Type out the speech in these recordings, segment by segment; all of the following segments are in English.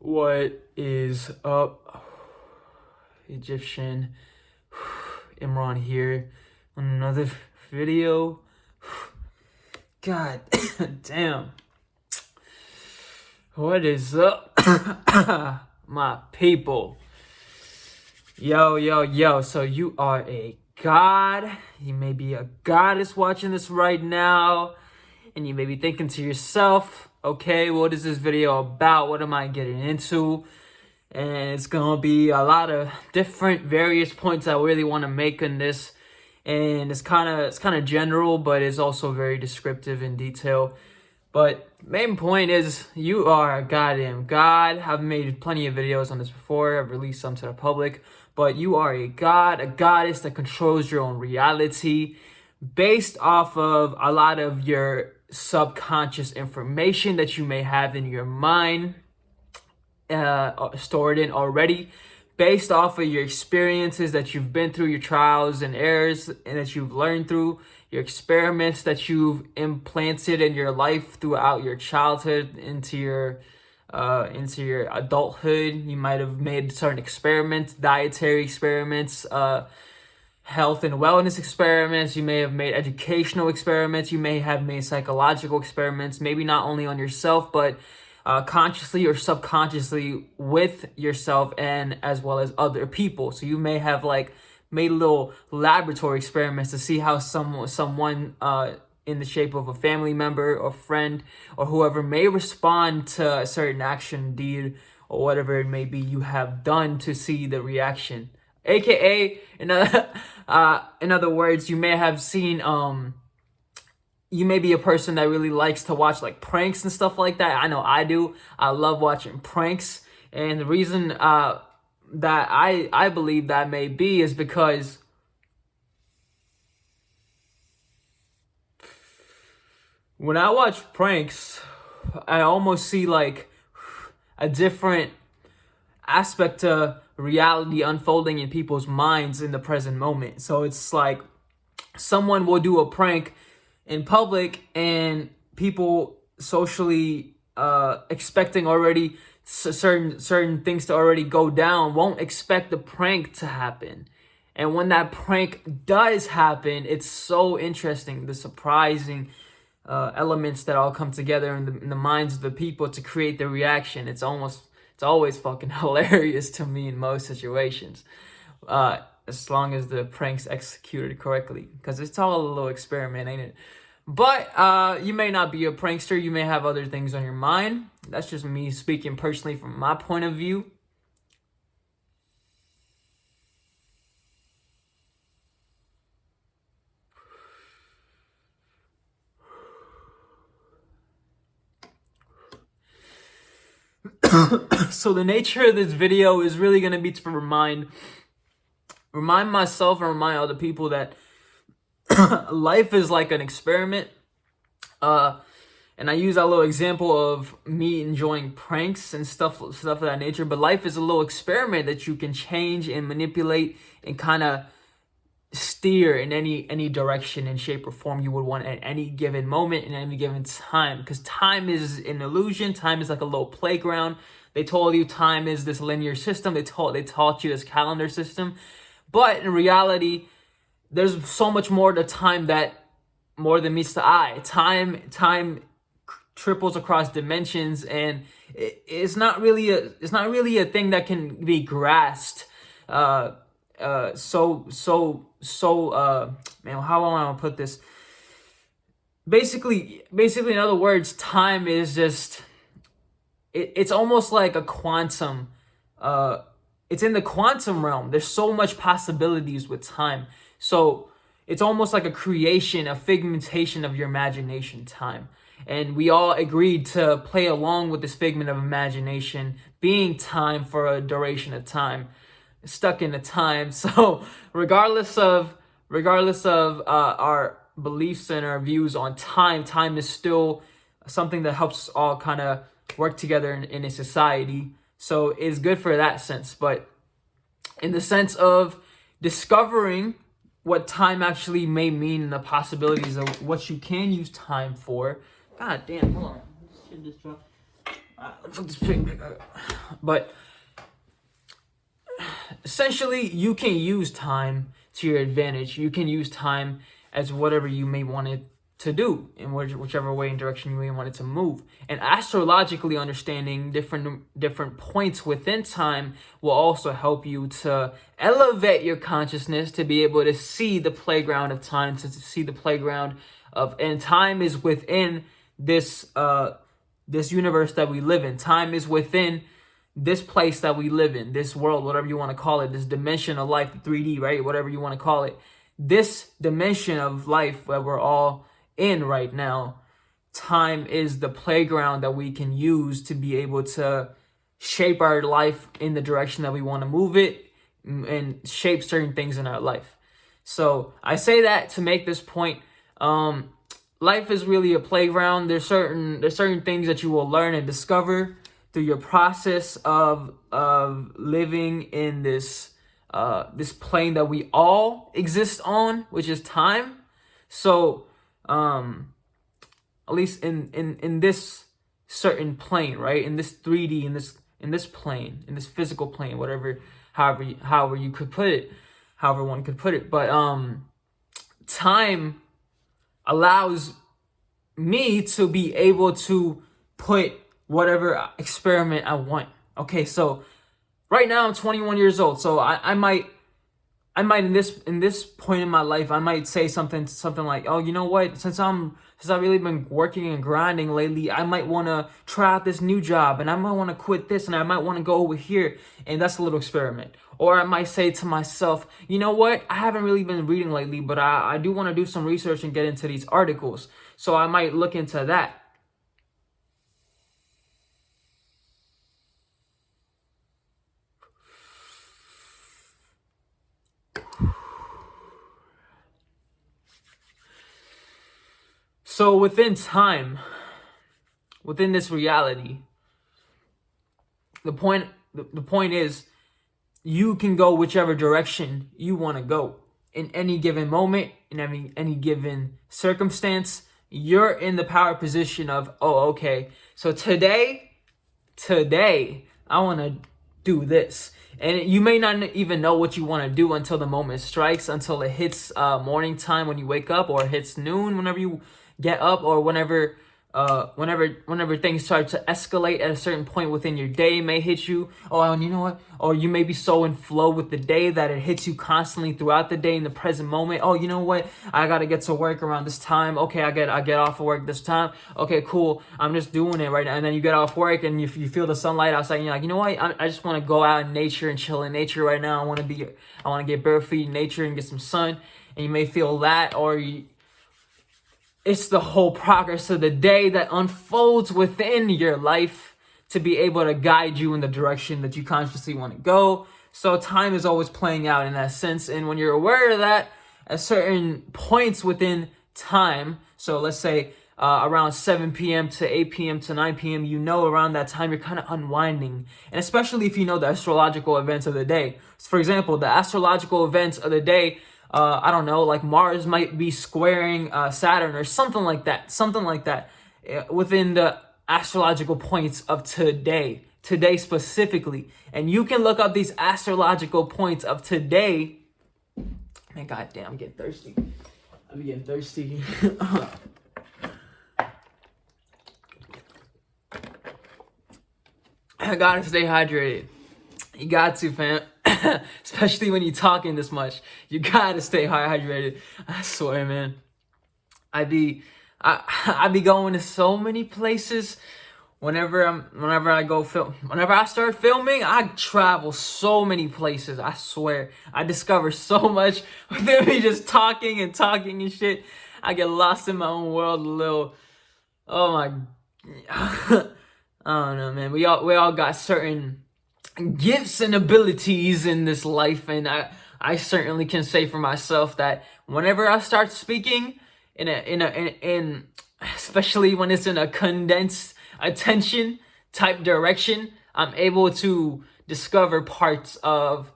What is up, Egyptian? Imran here on another video. God damn. What is up, my people? Yo. So you are a god. You may be a goddess watching this right now. And you may be thinking to yourself, okay, what is this video about? What am I getting into? And it's gonna be a lot of different various points I really want to make in this. And it's kind of general, but it's also very descriptive in detail. But main point is, you are a goddamn god. I've made plenty of videos on this before. I've released some to the public. But you are a god, a goddess that controls your own reality based off of a lot of your subconscious information that you may have in your mind stored in already, based off of your experiences that you've been through, your trials and errors, and that you've learned through, your experiments that you've implanted in your life throughout your childhood into your adulthood. You might have made certain experiments, dietary experiments, health and wellness experiments. You may have made educational experiments. You may have made psychological experiments, maybe not only on yourself, but consciously or subconsciously with yourself and as well as other people. So you may have made little laboratory experiments to see how someone in the shape of a family member or friend or whoever may respond to a certain action, deed, or whatever it may be you have done, to see the reaction. AKA, in other words, you may have seen, you may be a person that really likes to watch like pranks and stuff like that. I know I do. I love watching pranks. And the reason that I believe that may be is because when I watch pranks, I almost see like a different aspect to reality unfolding in people's minds in the present moment. So it's like someone will do a prank in public and people socially expecting already certain things to already go down won't expect the prank to happen. And when that prank does happen, it's so interesting, the surprising elements that all come together in the minds of the people to create the reaction. It's always fucking hilarious to me in most situations, as long as the prank's executed correctly, because it's all a little experiment, ain't it? But you may not be a prankster. You may have other things on your mind. That's just me speaking personally from my point of view. So the nature of this video is really going to be to remind myself and remind other people that life is like an experiment. And I use that little example of me enjoying pranks and stuff of that nature. But life is a little experiment that you can change and manipulate and kind of steer in any direction and shape or form you would want at any given moment in any given time. Because time is an illusion. Time is like a little playground. They told you time is this linear system. They taught you this calendar system. But in reality, there's so much more to time that more than meets the eye. Time triples across dimensions, and it's not really a thing that can be grasped. Man, how I want to put this? Basically, in other words, time is just it's almost like a quantum. It's in the quantum realm. There's so much possibilities with time. So it's almost like a creation, a figmentation of your imagination, time. And we all agreed to play along with this figment of imagination, being time for a duration of time, stuck in a time. So regardless of our beliefs and our views on time is still something that helps us all kind of work together in a society. So it's good for that sense. But in the sense of discovering what time actually may mean and the possibilities of what you can use time for. God damn, hold on. Shit just dropped. But essentially, you can use time to your advantage. You can use time as whatever you may want it to do, in whichever way and direction you may want it to move. And astrologically understanding different points within time will also help you to elevate your consciousness, to be able to see the playground of time, to see the playground of, and time is within this this universe that we live in. Time is within this place that we live in, this world, whatever you want to call it, this dimension of life, 3D, right? Whatever you want to call it. This dimension of life that we're all in right now, time is the playground that we can use to be able to shape our life in the direction that we want to move it and shape certain things in our life. So I say that to make this point. Life is really a playground. There's certain things that you will learn and discover through your process of living in this this plane that we all exist on, which is time. So at least in this certain plane, right? In this 3D, in this plane, in this physical plane, whatever, however you could put it, however one could put it. But time allows me to be able to put whatever experiment I want. Okay, so right now I'm 21 years old, so I might in this point in my life, I might say something like, oh, you know what? Since I've really been working and grinding lately, I might want to try out this new job, and I might want to quit this, and I might want to go over here, and that's a little experiment. Or I might say to myself, you know what? I haven't really been reading lately, but I do want to do some research and get into these articles. So I might look into that. So within time, within this reality, the point is, you can go whichever direction you want to go in any given moment, in any given circumstance. You're in the power position of, oh, okay, so today I want to do this. And you may not even know what you want to do until the moment strikes, until it hits morning time when you wake up, or it hits noon whenever you get up, or whenever things start to escalate at a certain point within your day may hit you. Oh, and you know what? Or you may be so in flow with the day that it hits you constantly throughout the day in the present moment. Oh, you know what? I gotta get to work around this time. Okay, I get off of work this time. Okay, cool. I'm just doing it right now. And then you get off work and you feel the sunlight outside. And you're like, you know what? I just want to go out in nature and chill in nature right now. I want to get bare feet in nature and get some sun. And you may feel that, or it's the whole progress of the day that unfolds within your life to be able to guide you in the direction that you consciously want to go. So time is always playing out in that sense. And when you're aware of that, at certain points within time, so let's say around 7 p.m. to 8 p.m. to 9 p.m., you know around that time you're kind of unwinding. And especially if you know the astrological events of the day. So for example, the astrological events of the day, I don't know, like Mars might be squaring Saturn or something like that, within the astrological points of today specifically. And you can look up these astrological points of today. Man, goddamn, I'm getting thirsty. I gotta stay hydrated. You got to, fam. Especially when you're talking this much. You gotta stay hydrated. I swear, man. I be going to so many places. Whenever I start filming, I travel so many places. I swear. I discover so much within me just talking and shit. I get lost in my own world a little. Oh my. I don't know, man. We all got certain gifts and abilities in this life, and I certainly can say for myself that whenever I start speaking in especially when it's in a condensed attention type direction, I'm able to discover parts of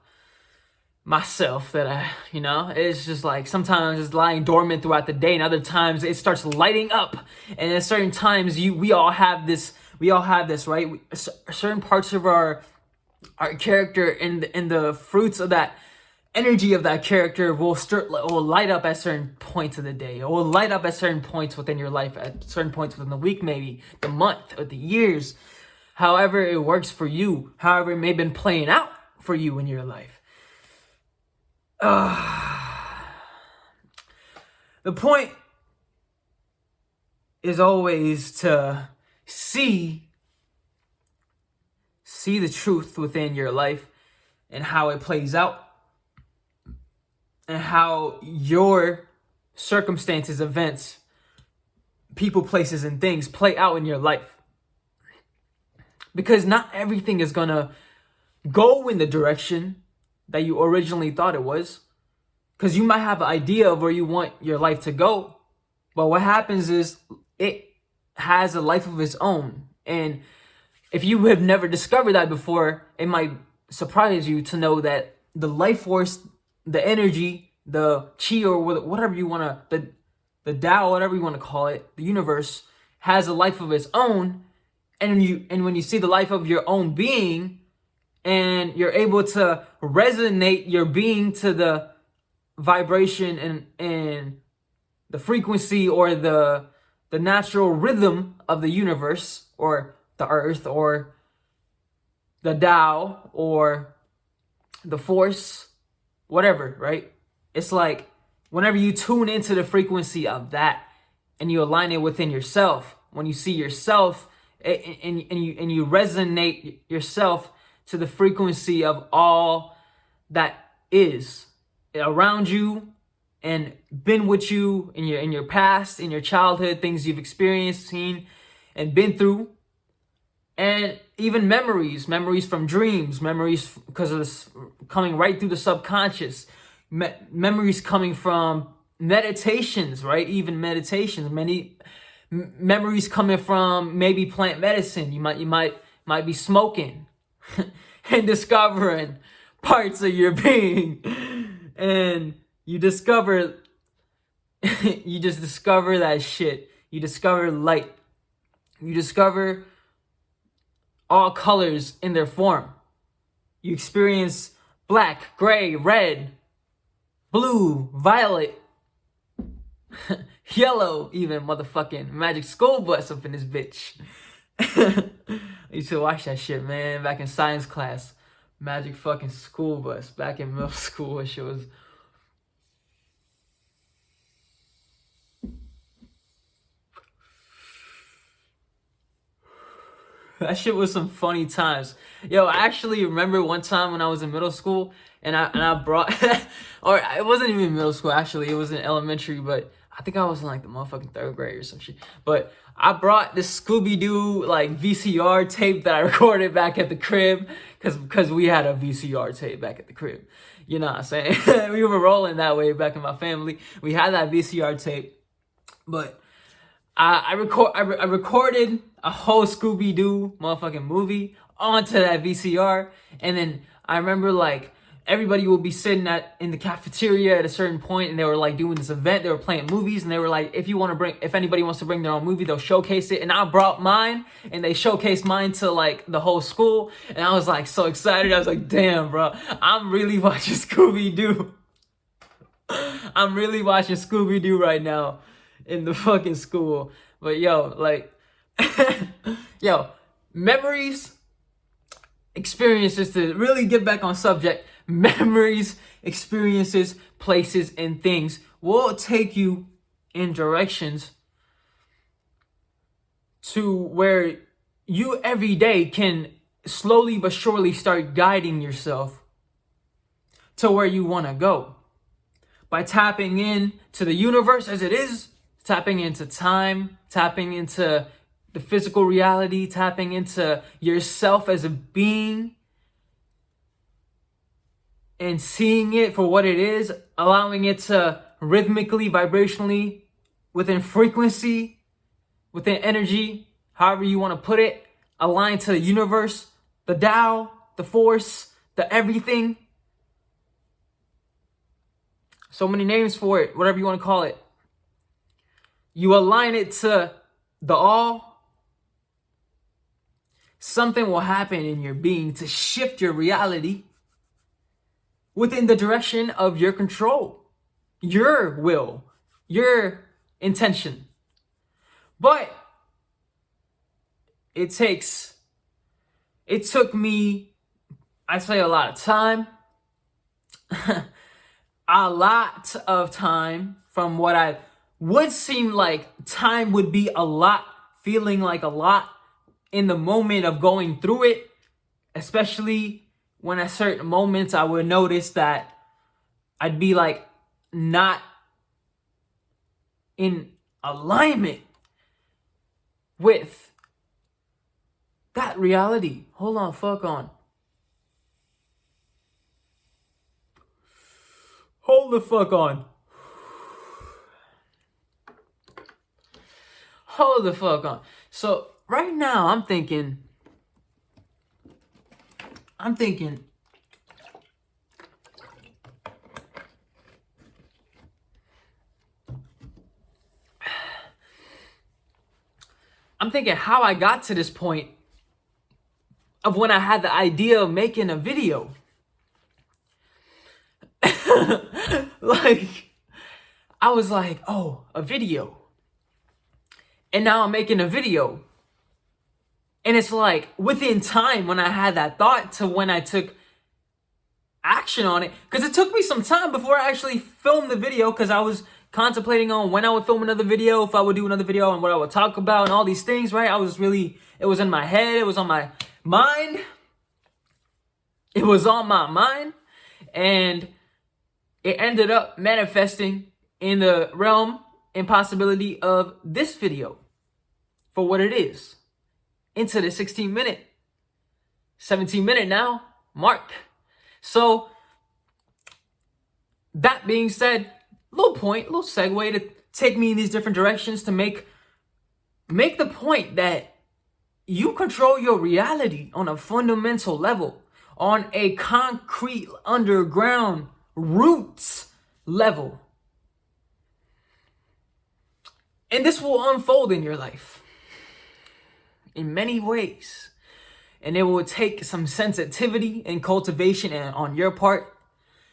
myself that it's just like sometimes it's lying dormant throughout the day, and other times it starts lighting up. And at certain times we all have this we all have this, right? Certain parts of our character and the fruits of that energy of that character will light up at certain points of the day. It will light up at certain points within your life, at certain points within the week, maybe the month or the years. However it works for you, however it may have been playing out for you in your life. The point is always to see the truth within your life and how it plays out and how your circumstances, events, people, places, and things play out in your life. Because not everything is gonna go in the direction that you originally thought it was. Because you might have an idea of where you want your life to go, but what happens is it has a life of its own. And if you have never discovered that before, it might surprise you to know that the life force, the energy, the chi, or whatever you want to, the Tao, whatever you want to call it, the universe has a life of its own. And when you see the life of your own being, and you're able to resonate your being to the vibration and the frequency or the natural rhythm of the universe or the earth or the Tao or the force, whatever, right? It's like whenever you tune into the frequency of that and you align it within yourself, when you see yourself and you resonate yourself to the frequency of all that is around you and been with you in your past, in your childhood, things you've experienced, seen, and been through, and even memories from dreams, memories because of this coming right through the subconscious, memories coming from meditations, right? Even meditations, many memories coming from maybe plant medicine. You might be smoking and discovering parts of your being, and you just discover that shit. You discover light. You discover all colors in their form. You experience black, gray, red, blue, violet, yellow, even motherfucking Magic School Bus up in this bitch. I used to watch that shit, man, back in science class. Magic fucking School Bus back in middle school. That shit was... that shit was some funny times. Yo, I actually remember one time when I was in middle school and I brought... or it wasn't even middle school, actually. It was in elementary, but I think I was in like the motherfucking 3rd grade or some shit. But I brought this Scooby-Doo like VCR tape that I recorded back at the crib because we had a VCR tape back at the crib. You know what I'm saying? We were rolling that way back in my family. We had that VCR tape. But I recorded a whole Scooby-Doo motherfucking movie onto that VCR. And then I remember like everybody would be sitting in the cafeteria at a certain point, and they were like doing this event. They were playing movies, and they were like, if anybody wants to bring their own movie, they'll showcase it. And I brought mine, and they showcased mine to like the whole school. And I was like so excited. I was like, damn, bro, I'm really watching Scooby-Doo. I'm really watching Scooby-Doo right now in the fucking school. But yo, like, yo, memories, experiences, to really get back on subject. Memories, experiences, places, and things will take you in directions to where you every day can slowly but surely start guiding yourself to where you want to go by tapping in to the universe as it is, tapping into time, tapping into the physical reality, tapping into yourself as a being, and seeing it for what it is, allowing it to rhythmically, vibrationally, within frequency, within energy, however you want to put it, align to the universe, the Tao, the force, the everything. So many names for it, whatever you want to call it. You align it to the all, something will happen in your being to shift your reality within the direction of your control, your will, your intention. But it took me, I say, a lot of time, a lot of time from what I would seem like time would be a lot, feeling like a lot in the moment of going through it, especially when at certain moments I would notice that I'd be like not in alignment with that reality. Hold on, fuck on. Hold the fuck on. Hold the fuck on. So right now I'm thinking I'm thinking how I got to this point of when I had the idea of making a video. Like, I was like, oh, a video. And now I'm making a video. And it's like within time when I had that thought to when I took action on it. Because it took me some time before I actually filmed the video, because I was contemplating on when I would film another video, if I would do another video, and what I would talk about and all these things, right? It was in my head. It was on my mind. It was on my mind. And it ended up manifesting in the realm and possibility of this video for what it is, into the 17-minute now mark. So that being said, little segue to take me in these different directions to make the point that you control your reality on a fundamental level, on a concrete underground roots level. And this will unfold in your life in many ways. And it will take some sensitivity and cultivation on your part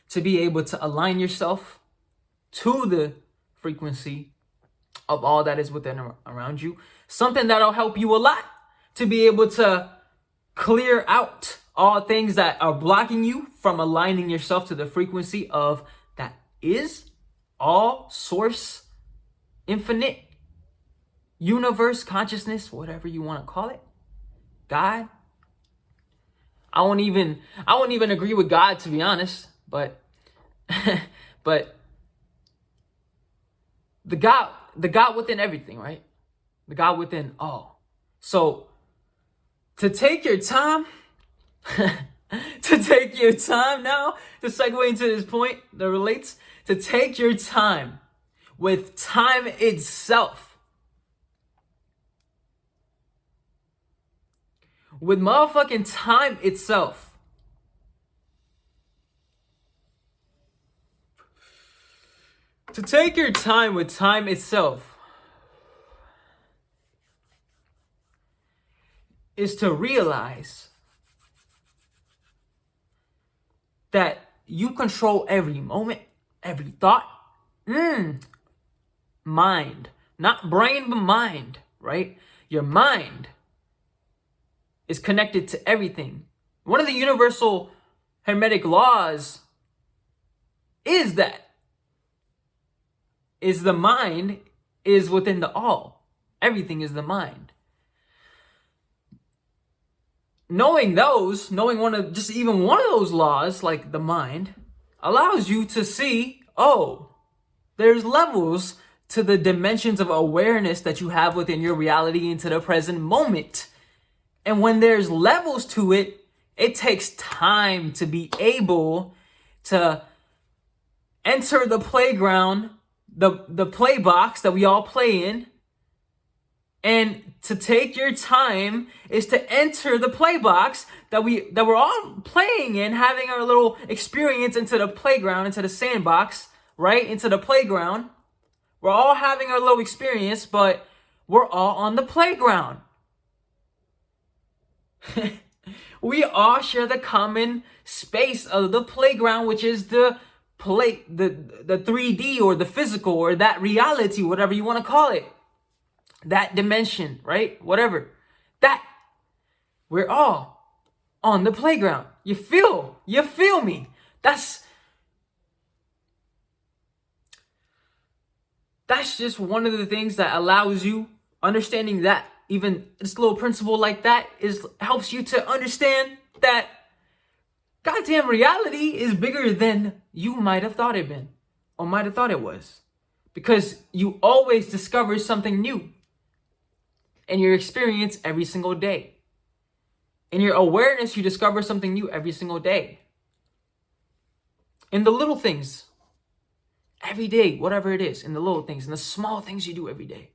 to be able to align yourself to the frequency of all that is within around you. Something that'll help you a lot to be able to clear out all things that are blocking you from aligning yourself to the frequency of that is all source, infinite, universe, consciousness, whatever you want to call it, God. I won't even agree with God, to be honest, but but the God within everything, right? The God within all. So to take your time to take your time now to segue into this point that relates, to take your time with time itself, with motherfucking time itself. To take your time with time itself is to realize that you control every moment, every thought. Mind. Not brain, but mind, right? Your mind is connected to everything. One of the universal hermetic laws is the mind is within the all. Everything is the mind. Knowing one of those laws, like the mind, allows you to see, oh, there's levels to the dimensions of awareness that you have within your reality into the present moment. And when there's levels to it, it takes time to be able to enter the playground, the play box that we all play in. And to take your time is to enter the play box that we're all playing in, having our little experience into the playground, into the sandbox, right? Into the playground. We're all having our little experience, but we're all on the playground. We all share the common space of the playground, which is the 3D or the physical or that reality, whatever you want to call it. That dimension, right? Whatever. That we're all on the playground. You feel me? That's just one of the things that allows you understanding that even this little principle like that is helps you to understand that goddamn reality is bigger than you might have thought it been or might have thought it was, because you always discover something new in your experience every single day. In your awareness, you discover something new every single day. In the little things, every day, whatever it is, in the little things, in the small things you do every day.